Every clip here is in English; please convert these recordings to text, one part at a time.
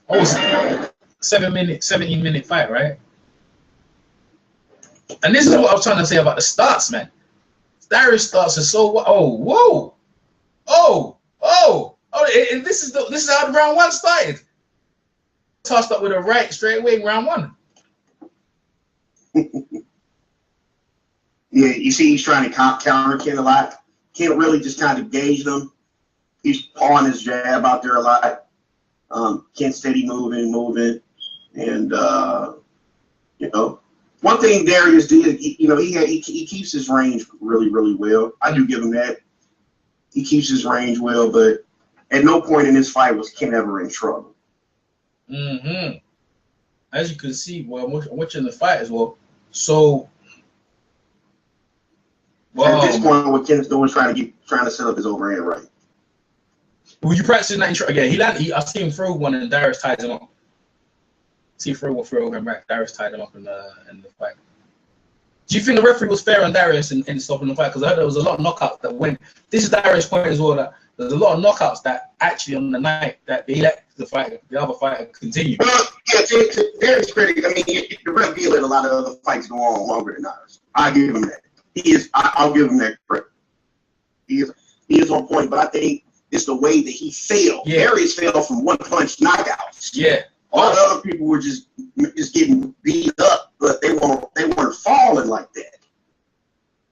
Oh, 17-minute fight, right? And this is what I was trying to say about the starts, man. Darius starts are so this is how round one started. Tossed up with a right straight away in round one. Yeah, you see, he's trying to counter Ken a lot. Ken really just kind of gauge them. He's pawing his jab out there a lot. Ken steady moving, and you know, one thing Darius did, he keeps his range really, really well. I do give him that. He keeps his range well, but at no point in this fight was Ken ever in trouble. Mm-hmm. As you can see, well, I'm watching the fight as well. So, at this point, what Ken's doing is trying to set up his overhand right. Were you practicing that again? I see him throw one and Darius tied him up. See throw him back. Darius tied him up in the fight. Do you think the referee was fair on Darius in stopping the fight? Because I heard there was a lot of knockouts that went. This is Darius' point as well. That there's a lot of knockouts that actually on the night that they let the other fighter continue. Well, yeah, to Darius' credit, I mean, the ref did let a lot of other fights go on longer than ours. I give him that. I'll give him that credit. He is on point, but I think it's the way that he failed. Yeah. Darius fell from one punch knockouts. Yeah. All the other people were just getting beat up, but they weren't falling like that.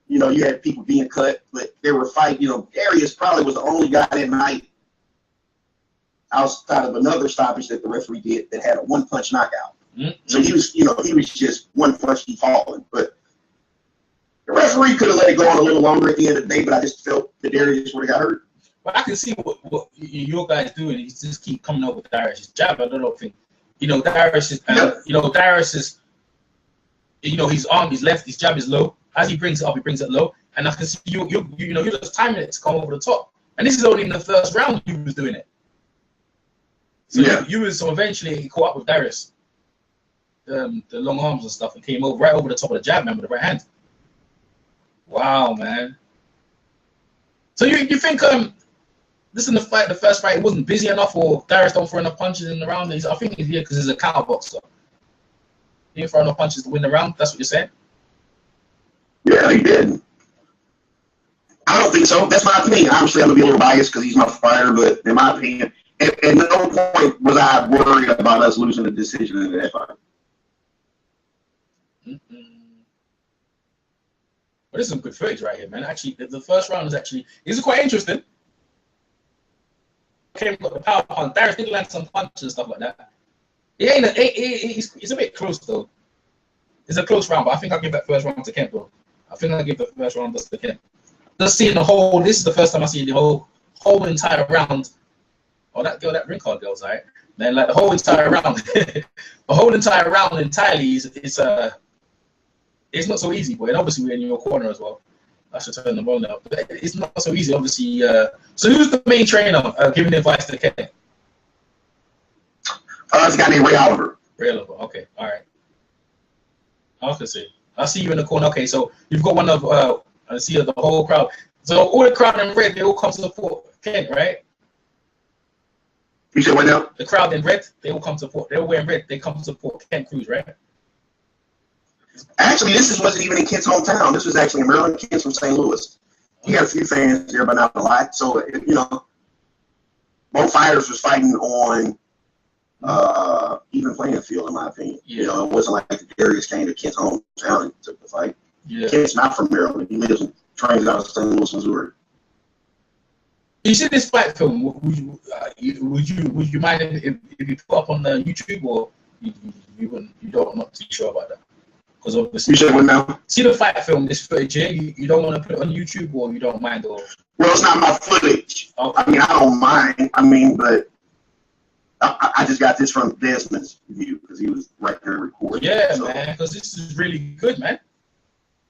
You know, you had people being cut, but they were fighting. You know, Darius probably was the only guy that night outside of another stoppage that the referee did that had a one-punch knockout. Mm-hmm. So he was just one punch he falling. But the referee could have let it go on a little longer at the end of the day, but I just felt that Darius would have got hurt. But I can see what your guys doing. He just keep coming up with Darius' jab. I don't think, Darius is, Darius is, his arm is left, his jab is low. As he brings it up, he brings it low. And I can see you're just timing it to come over the top. And this is only in the first round you was doing it. So so eventually he caught up with Darius, the long arms and stuff, and came over right over the top of the jab, man, with the right hand. Wow, man. So you think this in the first fight, it wasn't busy enough, or Darius don't throw enough punches in the round? I think he's here because he's a counter boxer. He didn't throw enough punches to win the round. That's what you're saying? Yeah, he did. I don't think so. That's my opinion. Obviously, I'm gonna be a little biased because he's my fighter, but in my opinion, at no point was I worried about us losing the decision in that fight. But there's some good footage right here, man. Actually, the first round is quite interesting. Came got the power punch. Darius did land some punches and stuff like that. It's a bit close though. It's a close round, but I think I'll give that first round to Kent though. I think I'll give the first round to Kent. Just seeing the whole. This is the first time I see the whole entire round. Oh, that ring card girl's right. Then like the whole entire round, entirely is it's not so easy, but obviously we're in your corner as well. I should turn the ball now. But it's not so easy, obviously. So who's the main trainer giving advice to Ken? It's a guy named Ray Oliver. Ray Oliver. Okay. All right. I can see. I see you in the corner. Okay, so you've got one of I see the whole crowd. So all the crowd in red, they all come to support Ken, right? You said what now? The crowd in red, they all come to support. They're all wearing red. They come to support Ken Cruz, right? Actually, wasn't even in Kent's hometown. This was actually in Maryland. Kent's from St. Louis. He had a few fans there, but not a lot. So, both fighters was fighting on even playing field, in my opinion. Yeah. It wasn't like Darius came to Kent's hometown and took the fight. Yeah. Kent's not from Maryland. He lives and trains out of St. Louis, Missouri. You see this fight film? Would you mind if you put up on the YouTube, or you wouldn't? You don't, not too sure about that? Because obviously, you should now. See the fight film, this footage here. You don't want to put it on YouTube, or you don't mind, or? Well, it's not my footage. Okay. I mean, I don't mind. I mean, but I just got this from Desmond's view because he was right there recording. Yeah, so. Man, because this is really good, man.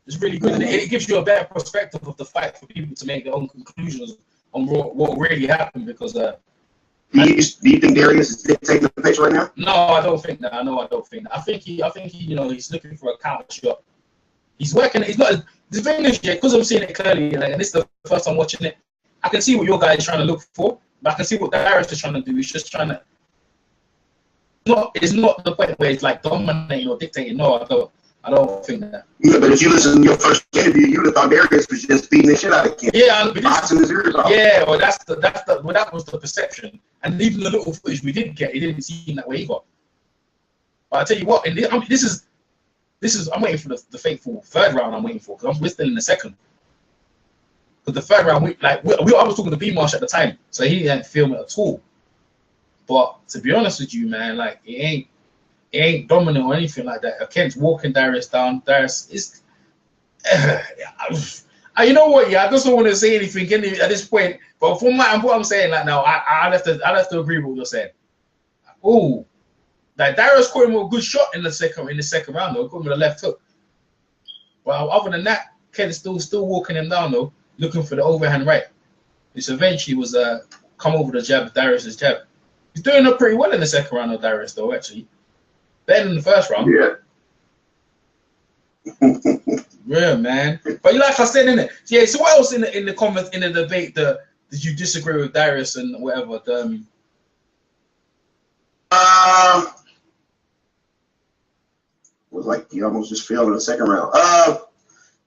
It's really good, and it gives you a better perspective of the fight for people to make their own conclusions on what really happened. Because do you think Darius is taking the pace right now? No, I don't think that. I don't think that. I think he, he's looking for a counter shot. He's working. He's not. The thing is, because I'm seeing it clearly, and this is the first time watching it, I can see what your guy is trying to look for, but I can see what Darius is trying to do. He's just trying to. not the point where it's like dominating or dictating. No, I don't think that. Yeah, but if you listen to your first interview, you would have thought Darius was just beating the shit out of Kent. Yeah, boxing his ears off. Yeah, well, that was the perception, and even the little footage we did get, it didn't seem that way either. But I tell you what, this is I'm waiting for the fateful third round. I'm waiting for because we're still in the second. But the third round, I was talking to B Marsh at the time, so he didn't film it at all. But to be honest with you, man, like it ain't dominant or anything like that. Kent's walking Darius down. Darius is, you know what? Yeah, I just don't want to say anything at this point. But from what I'm saying, like now, I have to agree with what you're saying. Oh, like Darius caught him a good shot in the second round though. Caught him with a left hook. But other than that, Kent's still walking him down though, looking for the overhand right, which eventually was come over the jab, Darius's jab. He's doing it pretty well in the second round of Darius though, actually. Better than the first round. Yeah. Yeah, man. But like I said, innit? Yeah, so what else in the comments, in the debate, did you disagree with Darius and whatever? Was like you almost just failed in the second round.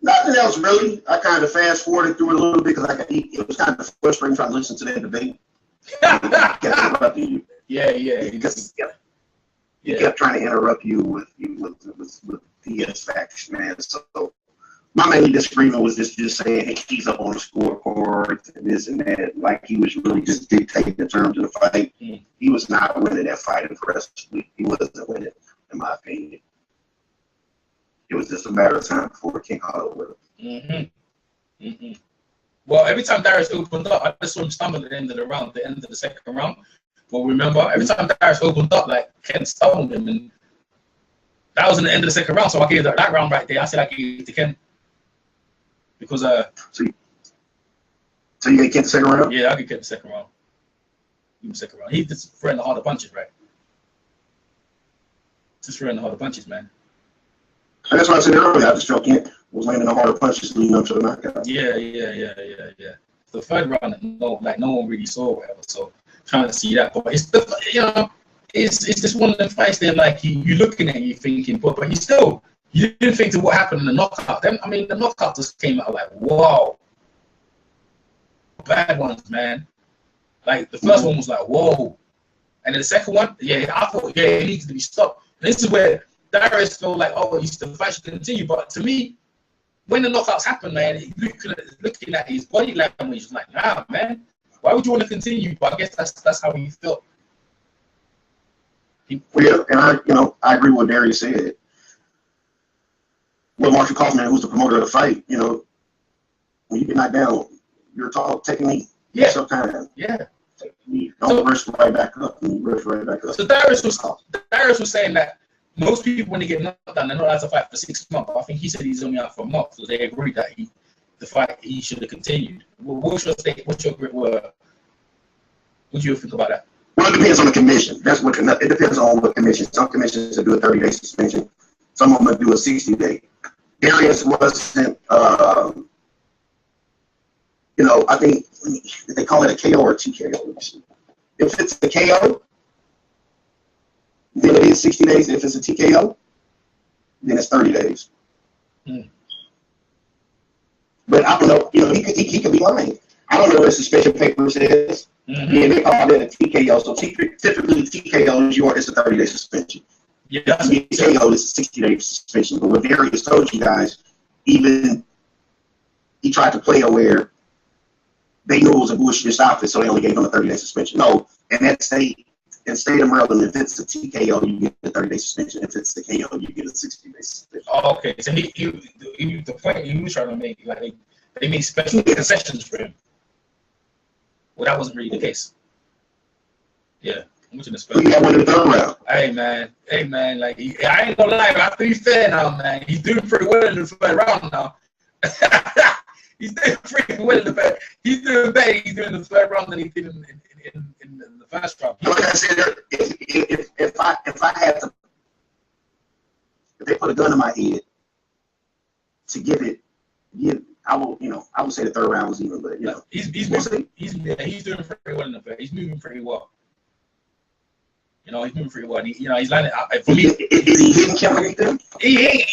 Nothing else really. I kind of fast forwarded through it a little bit because it was kind of frustrating trying to listen to that debate. Yeah. Because he kept trying to interrupt you with PS facts, man. So my main disagreement was just saying, hey, he's up on the scoreboard and this and that. Like he was really just dictating the terms of the fight. He was not winning that fight impressively. He wasn't winning, in my opinion. It was just a matter of time before King Hollow with him. Well, every time Darius opened up, I just saw him stumble at the end of the second round. But remember, every time Darius opened up, like Ken stumbled him, and that was in the end of the second round. So I gave that round right there. I said I gave it to Ken because So you gave Ken the second round? Yeah, I could get the second round. Give him the second round. He's just throwing the harder punches, right? Just throwing the harder punches, man. And that's what I said earlier. I just felt Kent was landing the harder punches leading up to the knockout. Yeah. The third round, no one really saw whatever. So trying to see that, but it's just one of them fights there. Like you're looking at it, you're thinking, but you didn't think to what happened in the knockout. The knockout just came out like wow, bad ones, man. Like the first one was like whoa, and then the second one, I thought it needs to be stopped. And this is where Darius felt like, the fight should continue. But to me, when the knockouts happen, man, looking at his body language, like, nah, man, why would you want to continue? But I guess that's how he felt. And I agree with what Darius said. Well, Marshall Kaufman, who's the promoter of the fight, when you get knocked down, you're tall, take a knee. Yeah. Sometimes. Yeah. Don't rush right back up. Rush right back up. So Darius was saying that most people, when they get knocked down, they're not allowed to fight for 6 months. I think he said he's only out for a month, so they agreed that the fight he should have continued. What's your take? What do you think about that? Well, it depends on the commission. It depends on what commission. Some commissions will do a 30-day suspension. Some of them will do a 60-day. Darius wasn't. I think they call it a KO or TKO. If it's a KO, then it is 60 days. If it's a TKO, then it's 30 days. But I don't know. He could be lying. I don't know what suspension paper says. Yeah, they call it a TKO. So typically TKO is a 30-day suspension. Yeah, TKO is a 60-day suspension. But what Darius told you guys, even he tried to play it where they knew it was a bullshit outfit, so they only gave him a 30-day suspension. No, in the state of Maryland, if it's a TKO, you get a 30-day suspension. If it's the KO, you get a 60-day suspension. Oh, okay. So the point he was trying to make, like they made special concessions for him. Well, that wasn't really the case. Yeah. I'm watching the special. Yeah, won the third round. Hey man, like I ain't gonna lie, I have to be fair now, man. He's doing pretty well in the third round now. He's doing pretty well in the third. He's doing better. He's doing the third round than he did in the first round. Like I said, if I had to, if they put a gun in my head to give it, I would say the third round was even, but he's doing pretty well in the third. He's moving pretty well. You know, he's moving pretty well. He, you know, he's landing. For me, is he hitting Kevin them? He ain't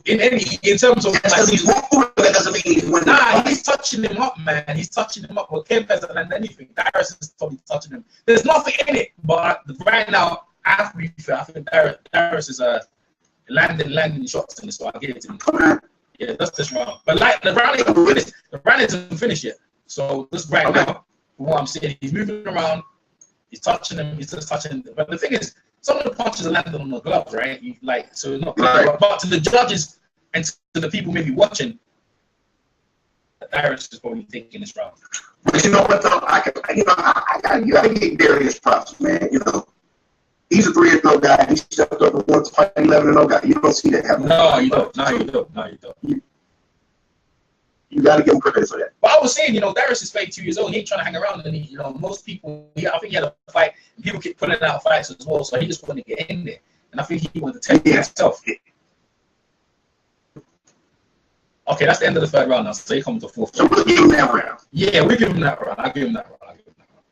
in terms of like, he's moving. That doesn't mean he's winning. Nah, he's touching him up, man. He's touching him up. Well, Kevin hasn't landed anything. Darius is probably touching him. There's nothing in it, but right now, I have to be fair. I think Darius is landing shots in this, so I give it to him. Okay. Yeah, that's this round. But like the round ain't finished. The round isn't finished yet. So this right now, from what I'm saying, he's moving around. He's touching him. He's just touching. But the thing is, some of the punches are landing on the gloves, right? You, like, so it's not clear. Right. But to the judges and to the people maybe watching, Darius is probably taking this round. But you know what though? You gotta give Darius props, man. You know, he's a 3-0 guy. He stepped up and wants to fight 11-0 guy. You don't see that happen. No, you don't. No, you don't. No, you don't. You got to give him credit for that. But I was saying, you know, Darius is 32 years old. He ain't trying to hang around. And you know, most people, I think he had a fight. And people keep putting out fights as well. So he just wanted to get in there. And I think he wanted to take himself. Okay, that's the end of the third round now. So he comes to fourth. So we'll give him that round. Yeah, we'll give him that round. I'll give him that round.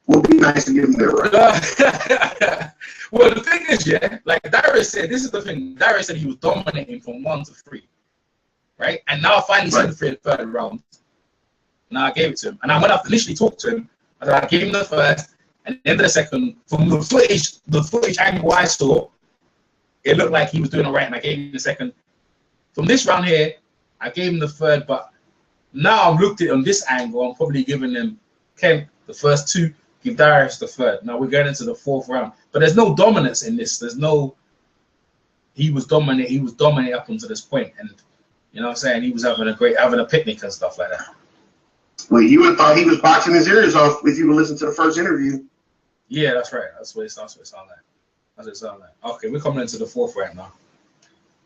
We'll be nice to give him that round. Well, the thing is, yeah, like Darius said, this is the thing. Darius said he was dominating from 1 to 3. Right? And now I finally seen the third round. Now I gave it to him. And when I initially talked to him, I gave him the first, and at the end of the second, from the footage angle I saw, it looked like he was doing all right, and I gave him the second. From this round here, I gave him the third, but now I've looked at it on this angle, I'm probably giving him Kemp the first 2, give Darius the third. Now we're going into the 4th round. But there's no dominance in this. There's no, he was dominant up until this point, and you know what I'm saying? He was having a picnic and stuff like that. Well, you would have thought he was boxing his ears off if you would listen to the first interview. Yeah, that's right. That's what it sounds like. Okay, we're coming into the 4th round now.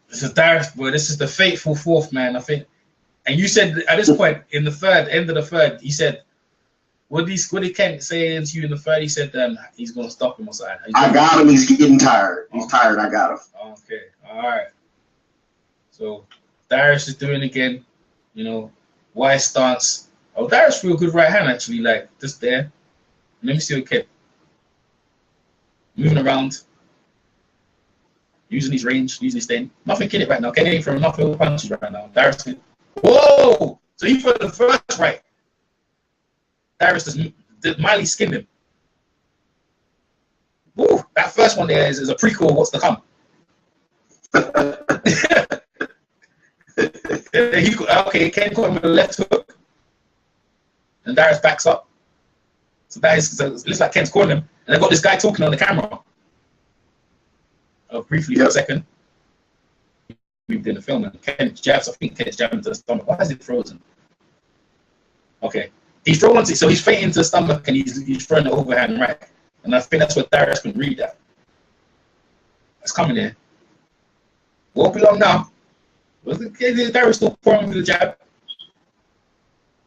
This is Darius, boy. This is the fateful 4th, man. I think. And you said at this point in the end of the third, he said, what did Kent say to you in the third? He said he's gonna stop him or something. I got him. He's getting tired. He's tired. I got him. Okay. All right. So Darius is doing again, you know, wide stance. Oh, Darius real good right hand actually, like just there. Let me see what Kent. Moving around. Using his range, using his stand. Nothing in it right now. Ken ain't throwing nothing punches right now. Darius. Whoa! So he threw the first right. Darius just Miley skinned him. Woo! That first one there is a prequel of what's to come. Okay, Ken caught him with a left hook. And Darius backs up. So it looks like Ken's calling him. And I got this guy talking on the camera. Briefly for a second. We did the film and Ken jabs. I think Ken's jabbing to the stomach. Why is it frozen? Okay. He's throwing so he's feinting to the stomach and he's throwing the overhand right. And I think that's what Darius can read that. That's coming in. Won't be long now. Darius still pouring with the jab.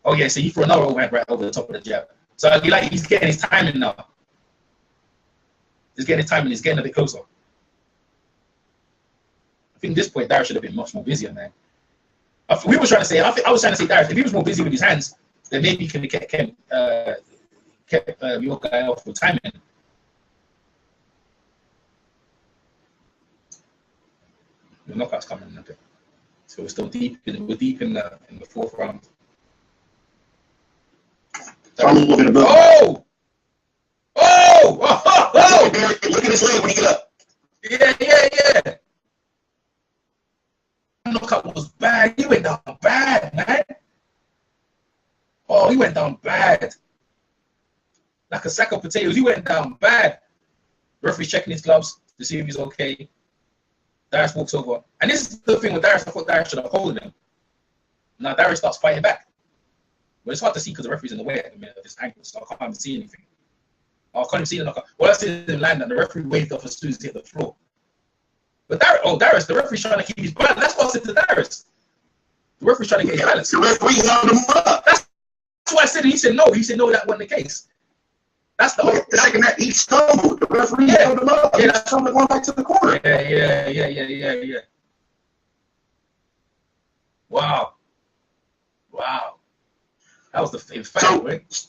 Oh yeah, so he threw another overhand right over the top of the jab. So he's getting his timing now. He's getting his timing, he's getting a bit closer. I think at this point Darius should have been much more busier, man. I was trying to say Darius, if he was more busy with his hands, then maybe he could have kept your guy off with timing. The knockout's coming in a bit. So we're still deep in the 4th round. Oh! Look at his leg when he get up. Yeah. Knockout was bad. He went down bad, man. Oh, he went down bad. Like a sack of potatoes. He went down bad. Referee's checking his gloves to see if he's okay. Darius walks over. And this is the thing with Darius. I thought Darius should have holding him. Now Darius starts fighting back. But it's hard to see because the referee's in the way at the minute of this angle, so I can't even see anything. I can't even see the knockout. Well, I see him land and the referee waved off as soon as he hit the floor. But Darius, the referee's trying to keep his balance. That's what I said to Darius. The referee's trying to get his balance. The referee held him up. That's what I said. He said no. He said no, that wasn't the case. That's the second that he stumbled. The referee held him up. Yeah, that's something going back to the corner. Yeah. Wow. That was the fight, right?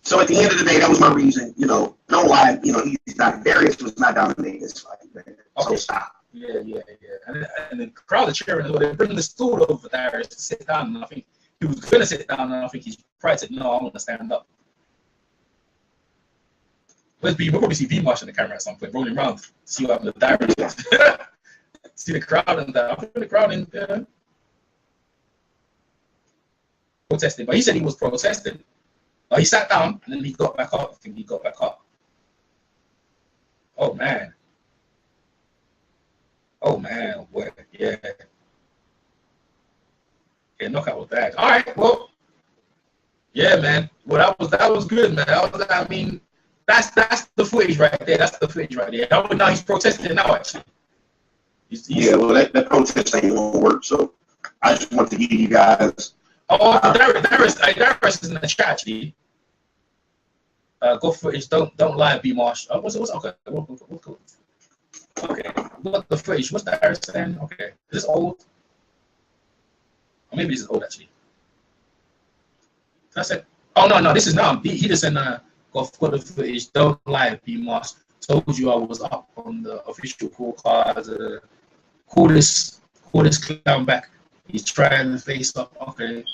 So at the end of the day, that was my reason. You know, don't lie. You know, he's not. Darius was not dominating this fight. Man. So stop. Yeah. And the crowd are cheering. They're bringing the stool over Darius to sit down. And I think he was going to sit down, and I think he's probably said, "No, I want to stand up." We'll probably see V-Marsh on the camera at some point, rolling around to see what happened to Darius. See the crowd and that. I put the crowd in there. Protesting, but he said he was protesting. But he sat down and then he got back up. I think he got back up. Oh man. Boy. Yeah. Yeah, knockout was that. All right, well. Yeah, man. Well, that was good, man. I mean, that's the footage right there. That's the footage right there. Now he's protesting now, actually. Yeah, well, that protest ain't gonna work. So I just want to give you guys. Darius is in the chat, actually. Go footage. Don't lie, B Marsh. What's okay? Okay. What the footage? What's Darius saying? Okay. Is this old? Or maybe this is old, actually. I said, oh no, this is now. He just said, go for the footage. Don't lie, B Marsh. Told you I was up on the official call card. Call this clown back. He's trying to face up. Okay.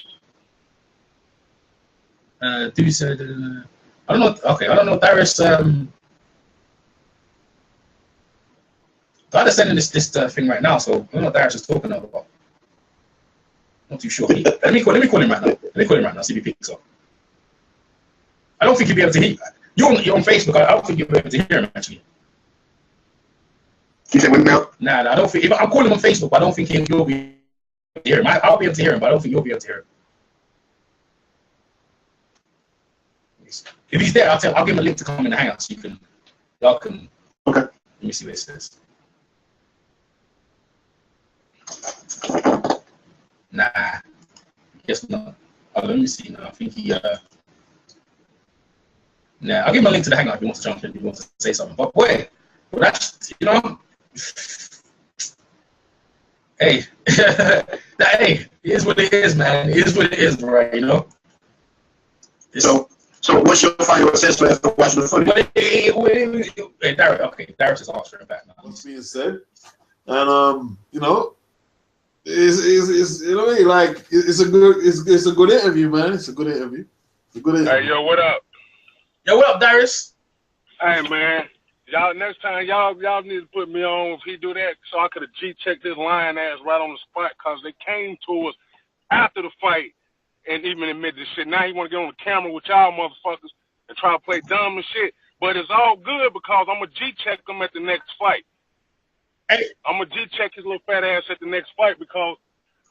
Dude said, I don't know. Okay, I don't know. Darius. God is sending this thing right now, so I don't know what Darius is talking about. Not too sure. Let me call him right now. See if he picks up. I don't think he'll be able to hear. You're on Facebook. I don't think you'll be able to hear him actually. You said what now? Nah, I don't think. If I'm calling him on Facebook, I don't think you'll be able to hear him. I'll be able to hear him, but I don't think you'll be able to hear him. If he's there, I'll give him a link to come in the hangout so y'all can. Okay. Let me see what it says. Nah, guess not. Let me see now. I think he. Nah, I'll give him a link to the hangout if he wants to jump in. If he wants to say something. But boy, well, that's Hey, hey, it is what it is, man. It is what it is, right? You know. So what's your final assessment after watching the footage? Darius is also back now. What's being said, and it's a good interview, man. It's a good interview. Hey, yo, what up? Yo, what up, Darius? Hey, man. Y'all, next time, y'all need to put me on if he do that, so I could have G-checked his lying ass right on the spot, because they came to us after the fight and even admitted this shit. Now he want to get on the camera with y'all motherfuckers and try to play dumb and shit. But it's all good because I'm going to G-check him at the next fight. Hey. I'm going to G-check his little fat ass at the next fight because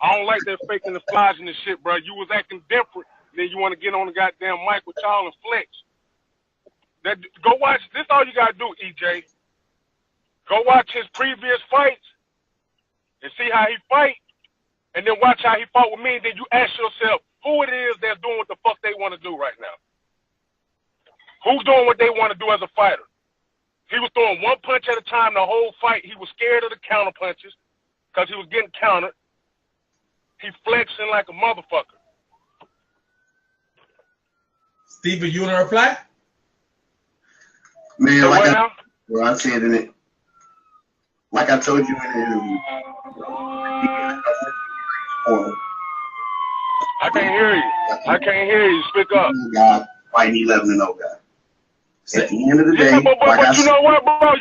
I don't like that faking the flies and shit, bro. You was acting different. Then you want to get on the goddamn mic with y'all and flex. Go watch. This all you got to do, EJ. Go watch his previous fights and see how he fight. And then watch how he fought with me. And then you ask yourself who it is that's doing what the fuck they want to do right now. Who's doing what they want to do as a fighter? He was throwing one punch at a time the whole fight. He was scared of the counter punches because he was getting countered. He flexing like a motherfucker. Steven, you want to reply? Man, So I said in it, like I told you in the interview. I can't hear you. I can't hear you. Speak up. God, fighting 11-0 guy. At the end of the day, yeah, but you know what, bro?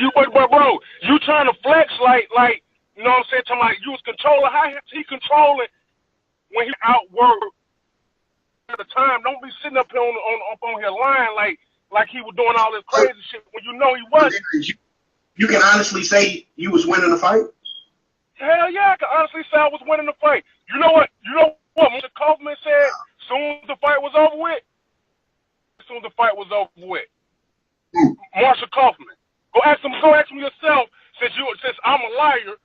You trying to flex like you know what I'm saying? Talking like you was controlling. How he controlling when he outworked at the time? Don't be sitting up here on here lying like he was doing all this crazy shit when you know he wasn't. You can honestly say you was winning the fight? Hell yeah, I can honestly say I was winning the fight. You know what Mr. Kaufman said soon as the fight was over with? Marshall Kaufman. Go ask him yourself, since I'm a liar,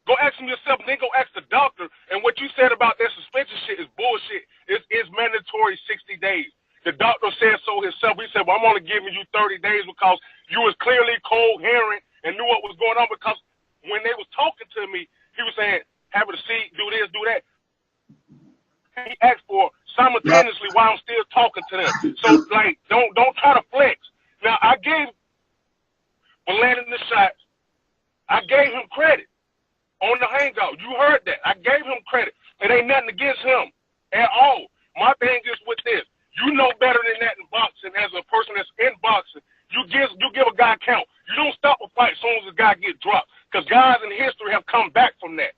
go ask him yourself, and then go ask the doctor. And what you said about that suspension shit is bullshit. It's mandatory 60 days. The doctor said so himself. He said, well, I'm only giving you 30 days because you was clearly coherent and knew what was going on, because when they was talking to me, he was saying, have a seat, do this, do that. He asked for simultaneously while I'm still talking to them. So, don't I gave him credit on the hangout. You heard that. I gave him credit. It ain't nothing against him at all. My thing is with this. You know better than that in boxing as a person that's in boxing. You give a guy a count. You don't stop a fight as soon as the guy gets dropped. Because guys in history have come back from that.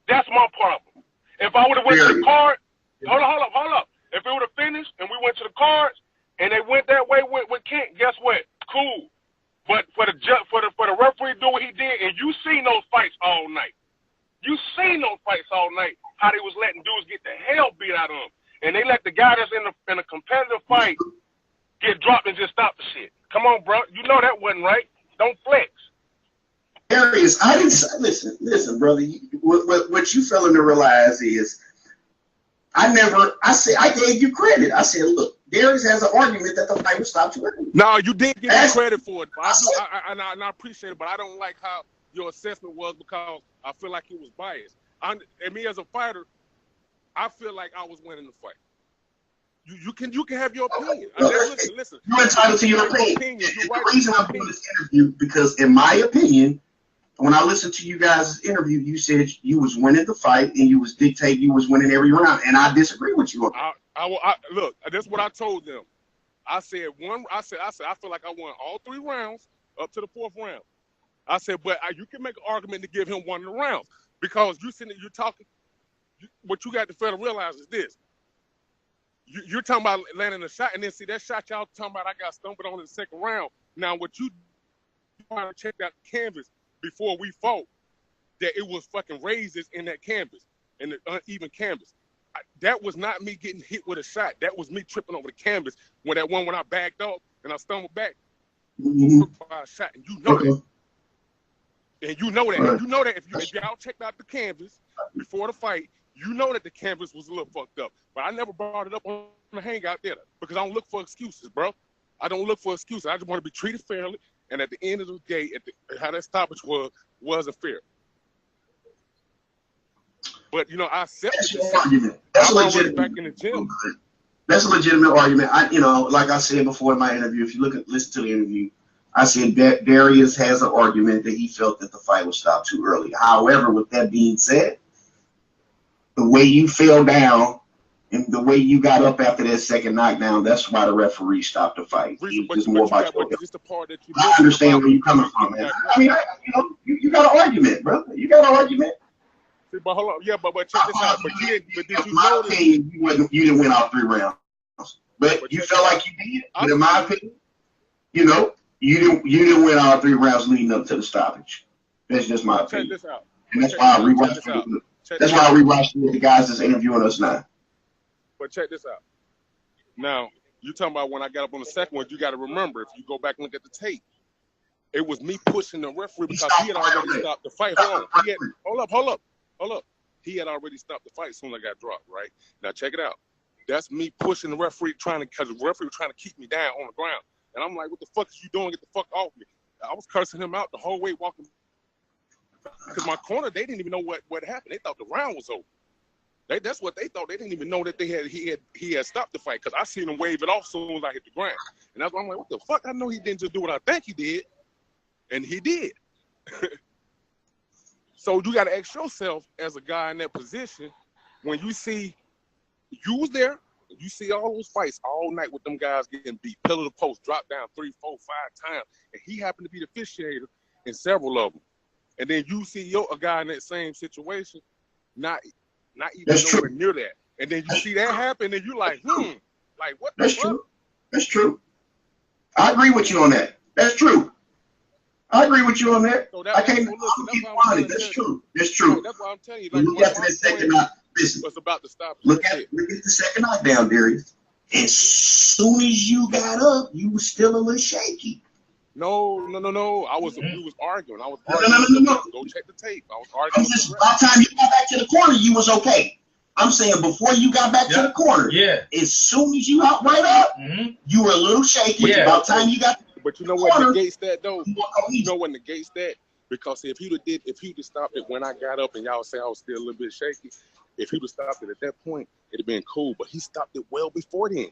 That's my problem. If I would have went to the card, hold up. If it would have finished and we went to the cards and they went that way with Kent, guess what? Cool. But for the referee do what he did, and you seen those fights all night. You seen those fights all night, how they was letting dudes get the hell beat out of them. And they let the guy that's in a competitive fight get dropped and just stop the shit. Come on, bro. You know that wasn't right. Don't flex. Darius, I didn't listen, brother. What you failing to realize is I gave you credit. I said, look, Darius has an argument that the fight was stopped too early. No, you did give me credit for it. I appreciate it, but I don't like how your assessment was because I feel like it was biased. And me as a fighter, I feel like I was winning the fight. You can have your opinion. Listen. You're entitled to your opinion. The reason I'm doing this interview because, in my opinion, when I listened to you guys' interview, you said you was winning the fight and you was dictating you was winning every round, and I disagree with you on that. Look, that's what I told them. I said I feel like I won all 3 rounds up to the 4th round. I said, but you can make an argument to give him one of the rounds because you're talking. What you got to fail to realize is this. You're talking about landing a shot, and then see that shot y'all talking about I got stumbled on in the 2nd round. Now, what you want to check out the canvas before we fought, that it was fucking raises in that canvas, in the uneven canvas. That was not me getting hit with a shot. That was me tripping over the canvas when I backed up and I stumbled back by a shot, and you know that. And you know that. And you know that if y'all checked out the canvas before the fight, you know that the canvas was a little fucked up. But I never brought it up on the hangout there because I don't look for excuses, bro. I don't look for excuses. I just want to be treated fairly. And at the end of the day, how that stoppage wasn't fair. But, I accept it. That's a legitimate back in the gym. That's a legitimate argument. Like I said before in my interview, if you listen to the interview, I said that Darius has an argument that he felt that the fight was stopped too early. However, with that being said, the way you fell down and the way you got up after that 2nd knockdown, that's why the referee stopped the fight. I understand where you're coming from, man. I mean, you got an argument, bro. You got an argument. But hold on, but check this out. But did you know that you didn't win all 3 rounds? But you felt like you did. But in my opinion, you didn't win all 3 rounds leading up to the stoppage. That's just my opinion. Check this out. And that's why I rewatched. That's why I rewatched the guys that's interviewing us now. But check this out. Now, you're talking about when I got up on the 2nd one, you got to remember, if you go back and look at the tape, it was me pushing the referee because he had already stopped the fight. Hold up. He had already stopped the fight as soon as I got dropped, right? Now, check it out. That's me pushing the referee because the referee was trying to keep me down on the ground. And I'm like, what the fuck is you doing? Get the fuck off me. I was cursing him out the whole way walking. Because my corner, they didn't even know what happened. They thought the round was over. That's what they thought. They didn't even know that he had stopped the fight because I seen him wave it off as soon as I hit the ground. And that's why I'm like, what the fuck? I know he didn't just do what I think he did. And he did. So you got to ask yourself as a guy in that position, when you see you was there, you see all those fights all night with them guys getting beat, pillar to post, dropped down 3, 4, 5 times, and he happened to be the officiator in several of them. And then you see a guy in that same situation, not even nowhere near that. And then you see that happen, and you're like, like what the fuck? True. That's true. I agree with you on that. That's true. I agree with you on that. So I can't keep quiet. That's true. That's true. That's why I'm telling you. Like, look at that 2nd knock. Listen. What's about to stop? Look at the 2nd knockdown, Darius. As soon as you got up, you were still a little shaky. No. We was arguing. No. Go check the tape. I was arguing. By the time you got back to the corner, you was okay. I'm saying before you got back to the corner, as soon as you got right up, you were a little shaky. Yeah. By the time you got But you know what negates that though? You know what negates that? Because if he'd have stopped it when I got up and y'all say I was still a little bit shaky, if he'd have stopped it at that point, it'd have been cool. But he stopped it well before then.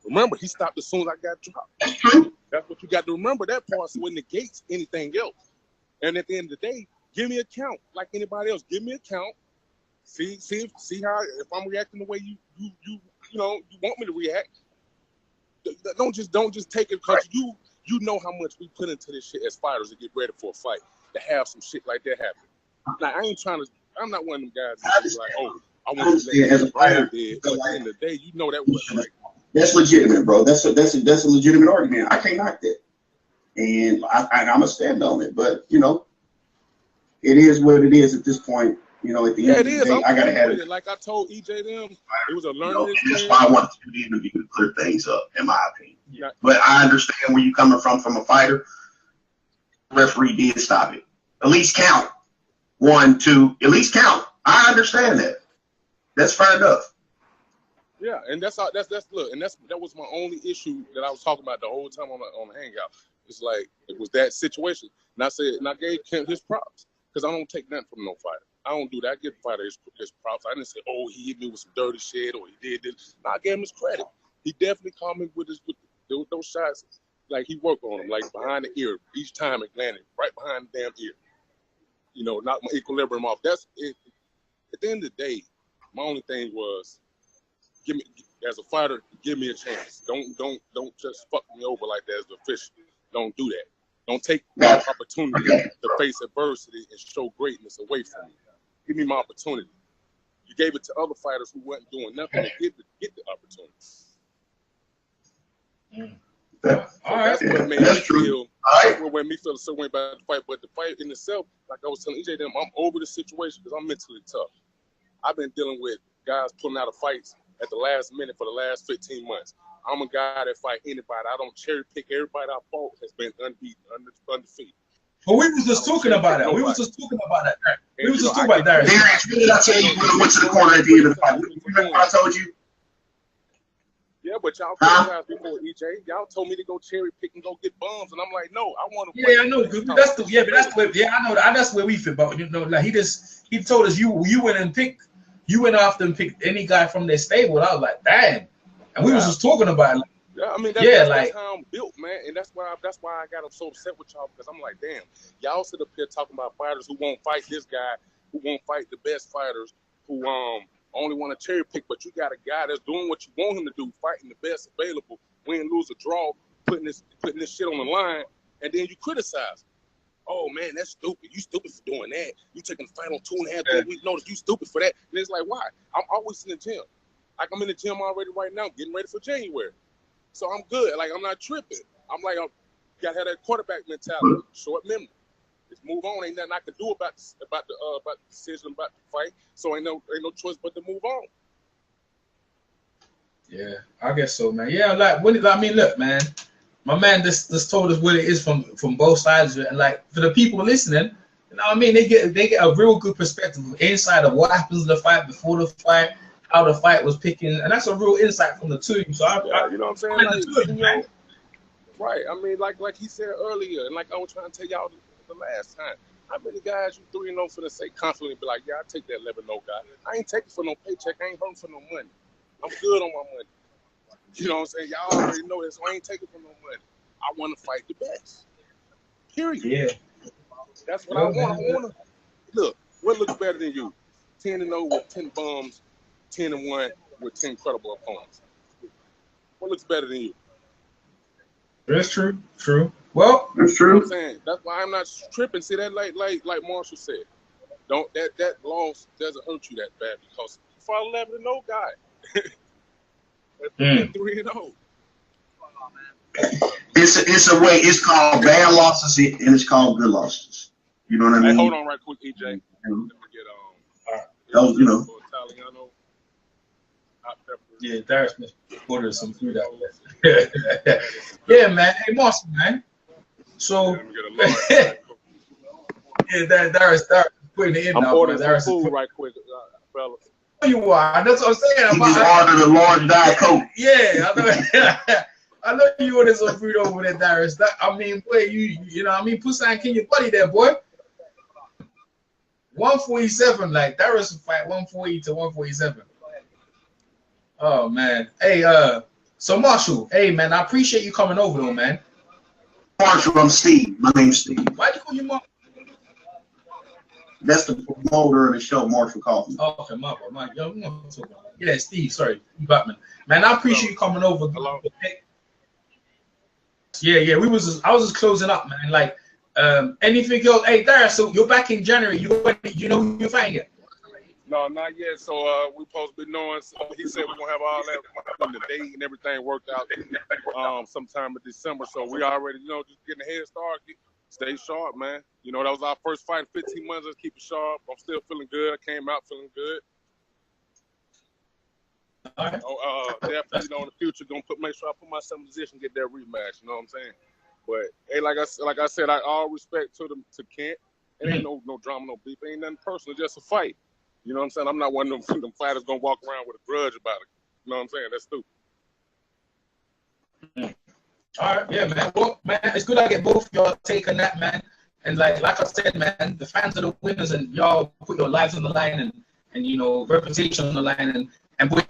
Remember, he stopped as soon as I got dropped. That's true. That's what you got to remember. That part so it negates anything else. And at the end of the day, give me a count like anybody else. Give me a count. See how if I'm reacting the way you want me to react. Don't just take it because you know how much we put into this shit as fighters to get ready for a fight to have some shit like that happen. Like I'm not one of them guys that's like, oh, I want to let as a fighter did. But at the end of the day, you know that wasn't right. That's legitimate, bro. That's a legitimate argument. I can't knock that, and I'm gonna stand on it. But it is what it is at this point. At the end of the day, I gotta have it. Like I told EJ them, it was a learning experience. That's why I wanted to do the interview to clear things up, in my opinion. Yeah. But I understand where you're coming from a fighter. The referee did stop it. At least count 1, 2. At least count. I understand that. That's fair enough. Yeah, and that was my only issue that I was talking about the whole time on the hangout. It's like it was that situation, and I gave Kent his props because I don't take nothing from no fighter. I don't do that. I give the fighter his props. I didn't say, oh, he hit me with some dirty shit or he did this. No, I gave him his credit. He definitely caught me with those shots. Like he worked on them, like behind the ear. Each time it landed right behind the damn ear. Knock my equilibrium off. That's it. At the end of the day, my only thing was, give me as a fighter, give me a chance. Don't just fuck me over like that as the official. Don't do that. Don't take my opportunity to face adversity and show greatness away from me. Give me my opportunity. You gave it to other fighters who wasn't doing nothing to get the opportunity. All right. That's what made me feel. That's what made me feel a certain way about the fight. But the fight in itself, like I was telling EJ, I'm over the situation because I'm mentally tough. I've been dealing with guys pulling out of fights at the last minute for the last 15 months. I'm a guy that fight anybody. I don't cherry pick. Everybody I fought has been unbeaten, undefeated. But we was just talking about that. We was just talking about that. We was just talking about Darius. Darius, what did I tell you when I went to the corner at the end of the fight? Remember what I told you? Yeah, but y'all guys before EJ, y'all told me to go cherry pick and go get bums, and I'm like, no, I want to. Yeah, I know. That's where we fit. But like he told us you went after and picked any guy from their stable. I was like, damn, and we was just talking about it. Yeah, I mean, that's how I'm built, man, and that's why I got so upset with y'all because I'm like, damn, y'all sit up here talking about fighters who won't fight this guy, who won't fight the best fighters, who only want to cherry pick, but you got a guy that's doing what you want him to do, fighting the best available, win, lose, or draw, putting this shit on the line, and then you criticize. Oh man, that's stupid. You stupid for doing that. You taking the fight on 2.5, 3 weeks notice. You stupid for that. And it's like, why? I'm always in the gym. Like I'm in the gym already right now, getting ready for January. So I'm good. Like I'm not tripping. I'm like, gotta have that quarterback mentality. Short memory. Just move on. Ain't nothing I can do about the decision about the fight. So ain't no choice but to move on. Yeah, I guess so, man. Yeah, look, man. My man just told us what it is from both sides of it. And like for the people listening, they get a real good perspective inside of what happens in the fight, before the fight, how the fight was picking, and that's a real insight from the two of you. So you know what I'm saying? Right. I mean, like he said earlier, and like I was trying to tell y'all the last time. How many guys you 3-0 for the sake confidently be like, yeah, I take that 11-0 guy. I ain't taking for no paycheck. I ain't hurting for no money. I'm good on my money. You know what I'm saying? Y'all already know this. So I ain't taking for no money. I want to fight the best. Period. Yeah. That's what I want. Look, what looks better than you? 10-0 with 10 bums, 10-1 with 10 credible opponents. What looks better than you? That's true. True. Well, that's true. You know what I'm saying? That's why I'm not tripping. See that, like Marshall said, that loss doesn't hurt you that bad because you fought 11-0 guy. That's 3-0. It's a way. It's called bad losses and it's called good losses. You know what I mean? Hey, hold on, right quick, EJ. Let me get Italiano. Hot pepper. Yeah, Darius ordered some food out there. Yeah, man. Hey, Marshall, man. So, yeah, Darius putting it in. I'm ordering some food right quick, fellas. You are. That's what I'm saying. He just ordered a large Diet Coke. Yeah, I know. I know you ordered some food over there, Darius. Boy, you know what I mean? Put something in your buddy there, boy. 147, like Darius will fight 140 to 147. Oh man. Hey, so Marshall, hey man, I appreciate you coming over though, man. Marshall, I'm Steve. My name's Steve. Why'd you call you Marshall? That's the promoter of the show, Marshall Kaufman. Oh, okay, my yo, we gonna talk about it. Yeah, Steve, sorry, Batman. Man, I appreciate you coming over. Hello. Yeah, I was just closing up, man. Like, anything else? Hey, Darius, so you're back in January. You know who you're fighting yet? No, not yet. So we supposed to be knowing. So he said we're gonna have all that when the date and everything worked out sometime in December. So we already, just getting a head start. Stay sharp, man. That was our first fight in 15 months. Let's keep it sharp. I'm still feeling good. I came out feeling good. All right. Definitely, in the future, make sure I put myself in position to get that rematch. You know what I'm saying? But hey, like I said, all respect to Kent. It ain't no drama, no beef. It ain't nothing personal. Just a fight. You know what I'm saying? I'm not one of them fighters gonna walk around with a grudge about it. You know what I'm saying? That's stupid. All right, yeah, man. Well, man, it's good I get both of y'all take on that, man. And like I said, man, the fans are the winners, and y'all put your lives on the line and reputation on the line, and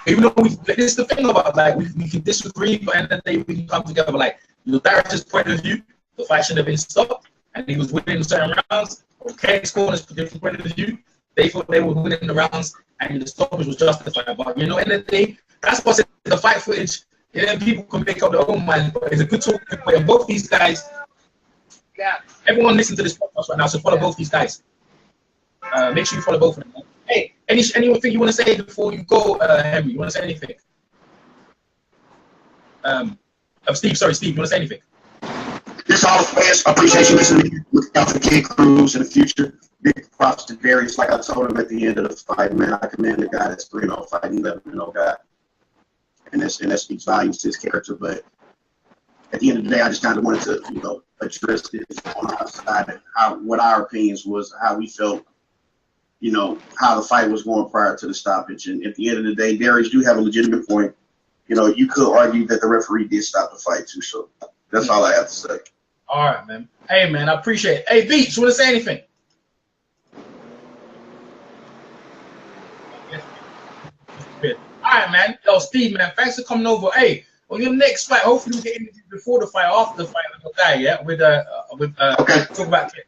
even though this is the thing about we can disagree, but at the end of the day we can come together. Like Darius' point of view, the fight should have been stopped, and he was winning certain rounds. Okay, scoring a different point of view. They thought they were winning the rounds, and the stoppage was justified. But at the end of the day, that's what's in the fight footage. Yeah, people can make up their own mind, but it's a good talking point. And both these guys, everyone listen to this podcast right now, so follow both these guys. Make sure you follow both of them. Hey, anything you want to say before you go, Henry? You want to say anything? Steve, you want to say anything? Just all the fans, appreciate you listening. Look out for Kid Cruz in the future. Big props to Darius. Like I told him at the end of the fight, man, I commend the guy that's 3-0 fighting 11-0 guy. And that speaks volumes to his character. But at the end of the day, I just kind of wanted to, address this on our side and what our opinions was, how we felt, how the fight was going prior to the stoppage. And at the end of the day, Darius do have a legitimate point. You could argue that the referee did stop the fight too. So that's all I have to say. All right, man. Hey, man, I appreciate it. Hey, Beats, you want to say anything? All right, man. Yo, Steve, man, thanks for coming over. Hey, on your next fight, hopefully we get interviewed before the fight, after the fight, like a guy, yeah, with okay. Talk about it.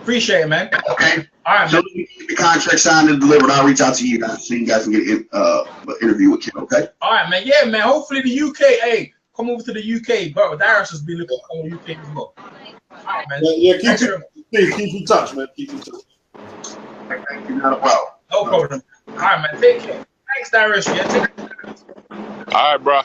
Appreciate it, man. Okay. All right, so man. we get the contract signed and delivered. I'll reach out to you guys so you guys can get an interview with Kim. Okay. All right, man. Yeah, man. Hopefully the UK. Hey, come over to the UK, bro. Darius has been looking for the UK as well. All right, man. Yeah, keep in touch, man. Keep in touch. Thank you. Not a problem. No problem. All right, man. Take care. Thanks, Darius. Yeah, take care. All right, bro.